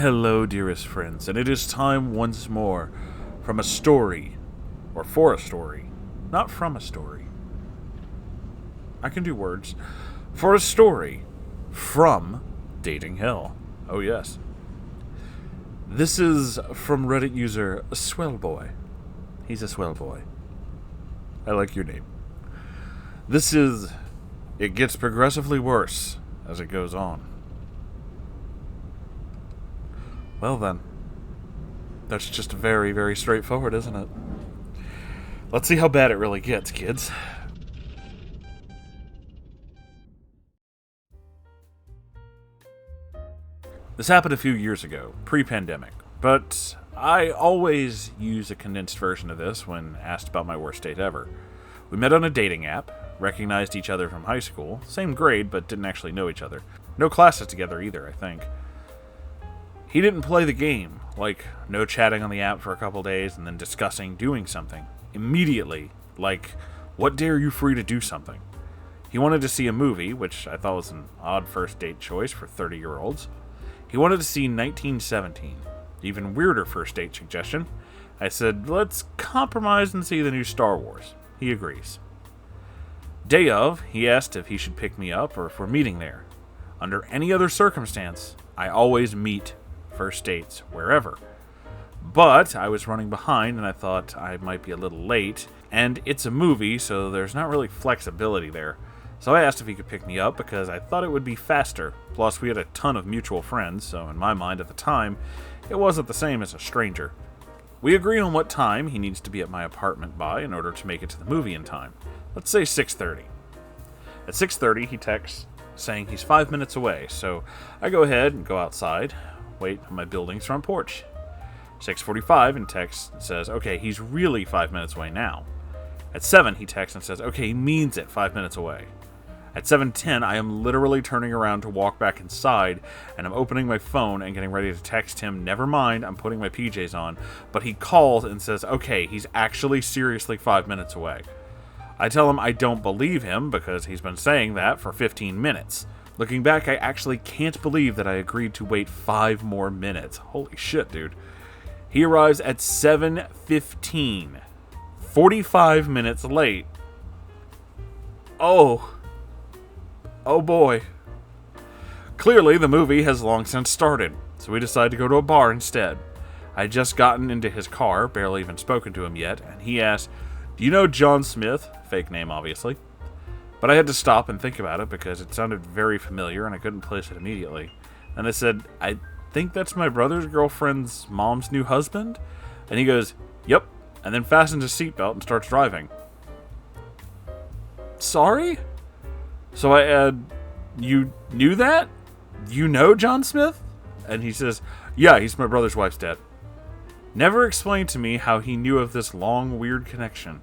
Hello, dearest friends, and it is time once more from a story, or for a story, not from a story. I can do words. For a story from Dating Hell. Oh, yes. This is from Reddit user Swell Boy. He's a swell boy. I like your name. This is It Gets Progressively Worse as it goes on. Well then, that's just very, very straightforward, isn't it? Let's see how bad it really gets, kids. This happened a few years ago, pre-pandemic, but I always use a condensed version of this when asked about my worst date ever. We met on a dating app, recognized each other from high school, same grade, but didn't actually know each other. No classes together either, I think. He didn't play the game, like no chatting on the app for a couple days and then discussing doing something. Immediately, like, what day are you free to do something? He wanted to see a movie, which I thought was an odd first date choice for 30-year-olds. He wanted to see 1917. Even weirder first date suggestion. I said, let's compromise and see the new Star Wars. He agrees. Day of, he asked if he should pick me up or if we're meeting there. Under any other circumstance, I always meet first dates wherever. But I was running behind and I thought I might be a little late, and it's a movie, so there's not really flexibility there. So I asked if he could pick me up because I thought it would be faster. Plus, we had a ton of mutual friends, so in my mind at the time, it wasn't the same as a stranger. We agree on what time he needs to be at my apartment by in order to make it to the movie in time. Let's say 6:30. At 6:30, he texts saying he's 5 minutes away, so I go ahead and go outside, wait on my building's front porch. 6:45, and texts and says, okay, he's really 5 minutes away now. At 7, he texts and says, okay, he means it, 5 minutes away. At 7:10, I am literally turning around to walk back inside, and I'm opening my phone and getting ready to text him, never mind, I'm putting my PJs on, but he calls and says, okay, he's actually seriously 5 minutes away. I tell him I don't believe him because he's been saying that for 15 minutes. Looking back, I actually can't believe that I agreed to wait 5 more minutes. Holy shit, dude. He arrives at 7:15. 45 minutes late. Oh boy. Clearly, the movie has long since started, so we decide to go to a bar instead. I had just gotten into his car, barely even spoken to him yet, and he asked, do you know John Smith? Fake name, obviously. But I had to stop and think about it because it sounded very familiar and I couldn't place it immediately. And I said, I think that's my brother's girlfriend's mom's new husband? And he goes, yep, and then fastens his seatbelt and starts driving. Sorry? So I add, you knew that? You know John Smith? And he says, yeah, he's my brother's wife's dad. Never explained to me how he knew of this long, weird connection.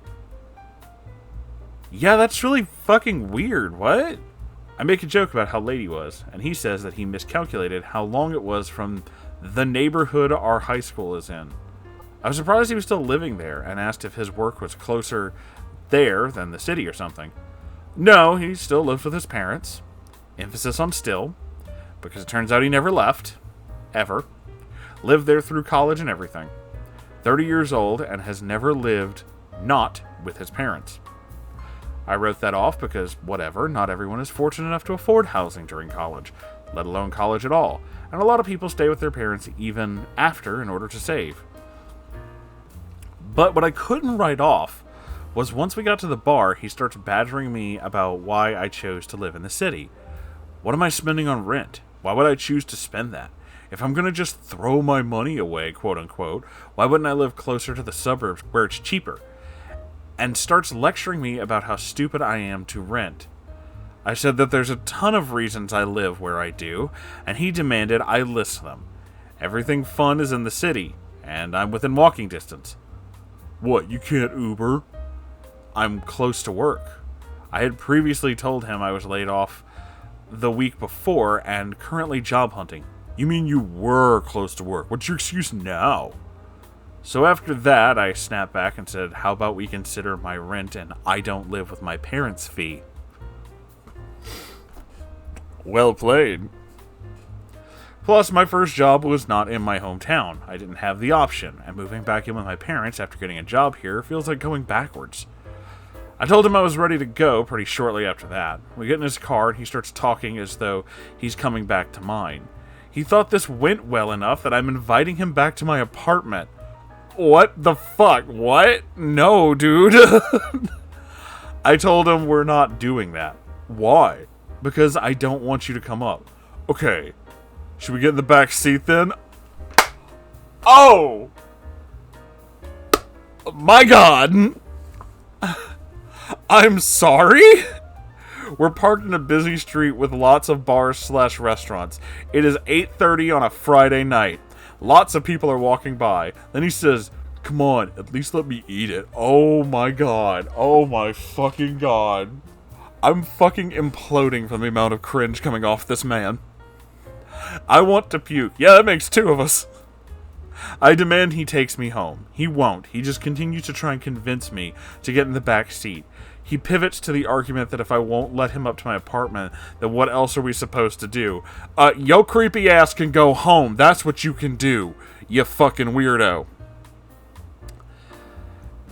Yeah, that's really fucking weird. What? I make a joke about how late he was, and he says that he miscalculated how long it was from the neighborhood our high school is in. I was surprised he was still living there, and asked if his work was closer there than the city or something. No, he still lives with his parents. Emphasis on still, because it turns out he never left. Ever. Lived there through college and everything. 30 years old and has never lived not with his parents. I wrote that off because, whatever, not everyone is fortunate enough to afford housing during college, let alone college at all, and a lot of people stay with their parents even after in order to save. But what I couldn't write off was once we got to the bar, he starts badgering me about why I chose to live in the city. What am I spending on rent? Why would I choose to spend that? If I'm going to just throw my money away, quote unquote, why wouldn't I live closer to the suburbs where it's cheaper? And starts lecturing me about how stupid I am to rent. I said that there's a ton of reasons I live where I do, and he demanded I list them. Everything fun is in the city, and I'm within walking distance. What, you can't Uber? I'm close to work. I had previously told him I was laid off the week before and currently job hunting. You mean you were close to work? What's your excuse now? So after that, I snapped back and said, how about we consider my rent and I don't live with my parents' fee? Well played. Plus, my first job was not in my hometown. I didn't have the option, and moving back in with my parents after getting a job here feels like going backwards. I told him I was ready to go pretty shortly after that. We get in his car and he starts talking as though he's coming back to mine. He thought this went well enough that I'm inviting him back to my apartment. What the fuck? What? No, dude. I told him we're not doing that. Why? Because I don't want you to come up. Okay. Should we get in the back seat then? Oh! My God! I'm sorry? We're parked in a busy street with lots of bars/restaurants. It is 8:30 on a Friday night. Lots of people are walking by. Then he says, "Come on, at least let me eat it." Oh my God. Oh my fucking God. I'm fucking imploding from the amount of cringe coming off this man. I want to puke. Yeah, that makes two of us. I demand he takes me home. He won't. He just continues to try and convince me to get in the back seat. He pivots to the argument that if I won't let him up to my apartment, then what else are we supposed to do? Yo creepy ass can go home. That's what you can do, you fucking weirdo.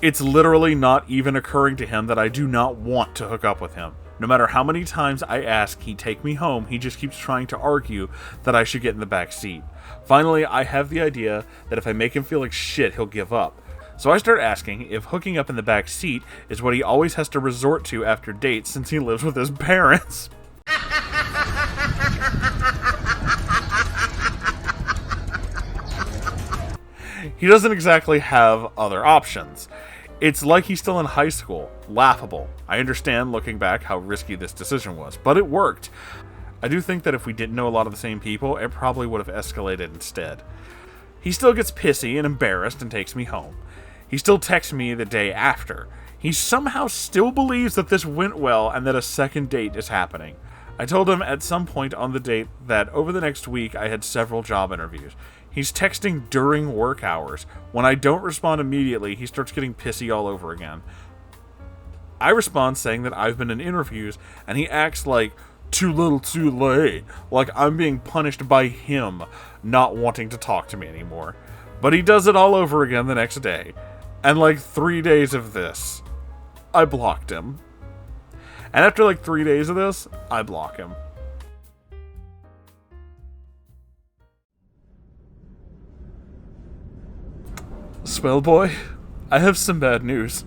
It's literally not even occurring to him that I do not want to hook up with him. No matter how many times I ask he take me home, he just keeps trying to argue that I should get in the back seat. Finally, I have the idea that if I make him feel like shit, he'll give up. So I start asking if hooking up in the back seat is what he always has to resort to after dates since he lives with his parents. He doesn't exactly have other options. It's like he's still in high school. Laughable. I understand, looking back, how risky this decision was, but it worked. I do think that if we didn't know a lot of the same people, it probably would have escalated instead. He still gets pissy and embarrassed and takes me home. He still texts me the day after. He somehow still believes that this went well and that a second date is happening. I told him at some point on the date that over the next week I had several job interviews. He's texting during work hours. When I don't respond immediately, he starts getting pissy all over again. I respond saying that I've been in interviews, and he acts like too little too late, like I'm being punished by him not wanting to talk to me anymore. But he does it all over again the next day. And like 3 days of this, I blocked him. And after like 3 days of this, I block him. Swell boy, I have some bad news.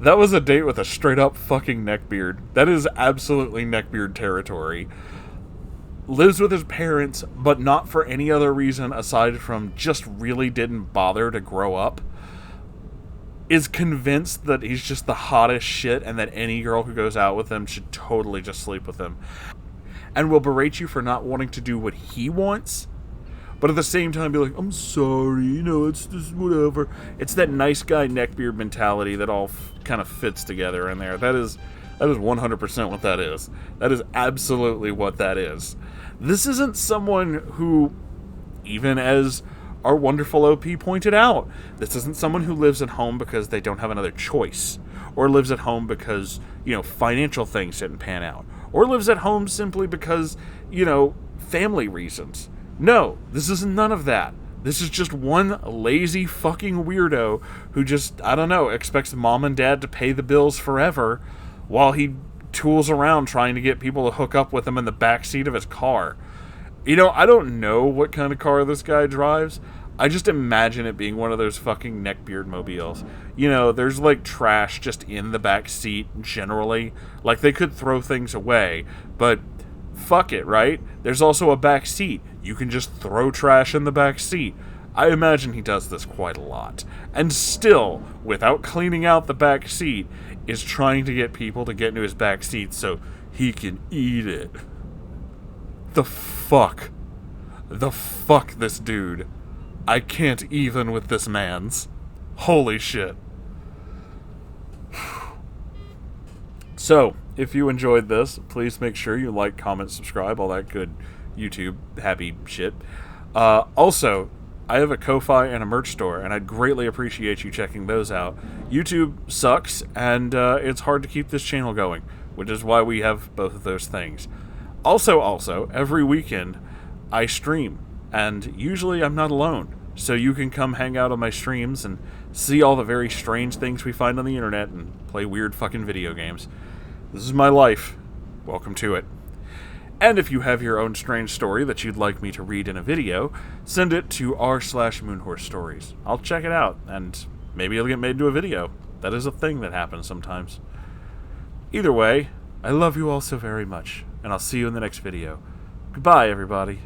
That was a date with a straight up fucking neckbeard. That is absolutely neckbeard territory. Lives with his parents, but not for any other reason aside from just really didn't bother to grow up. Is convinced that he's just the hottest shit and that any girl who goes out with him should totally just sleep with him. And will berate you for not wanting to do what he wants, but at the same time be like, I'm sorry, it's just whatever. It's that nice guy neckbeard mentality that all kind of fits together in there. That is 100% what that is. That is absolutely what that is. This isn't someone who, even as our wonderful OP pointed out, this isn't someone who lives at home because they don't have another choice, or lives at home because, financial things didn't pan out, or lives at home simply because, family reasons. No, this is none of that. This is just one lazy fucking weirdo who just, expects mom and dad to pay the bills forever while he tools around trying to get people to hook up with him in the backseat of his car. I don't know what kind of car this guy drives. I just imagine it being one of those fucking neckbeard mobiles. There's like trash just in the back seat generally. Like they could throw things away, but fuck it, right? There's also a back seat. You can just throw trash in the back seat. I imagine he does this quite a lot. And still, without cleaning out the back seat, is trying to get people to get into his back seat so he can eat it. The fuck this dude. I can't even with this man's. Holy shit. So, if you enjoyed this, please make sure you like, comment, subscribe, all that good YouTube happy shit. Also, I have a Ko-Fi and a merch store, and I'd greatly appreciate you checking those out. YouTube sucks, and it's hard to keep this channel going, which is why we have both of those things. Also, every weekend, I stream, and usually I'm not alone, so you can come hang out on my streams and see all the very strange things we find on the internet and play weird fucking video games. This is my life. Welcome to it. And if you have your own strange story that you'd like me to read in a video, send it to r/Moonhorse Stories. I'll check it out, and maybe it'll get made into a video. That is a thing that happens sometimes. Either way, I love you all so very much, and I'll see you in the next video. Goodbye, everybody.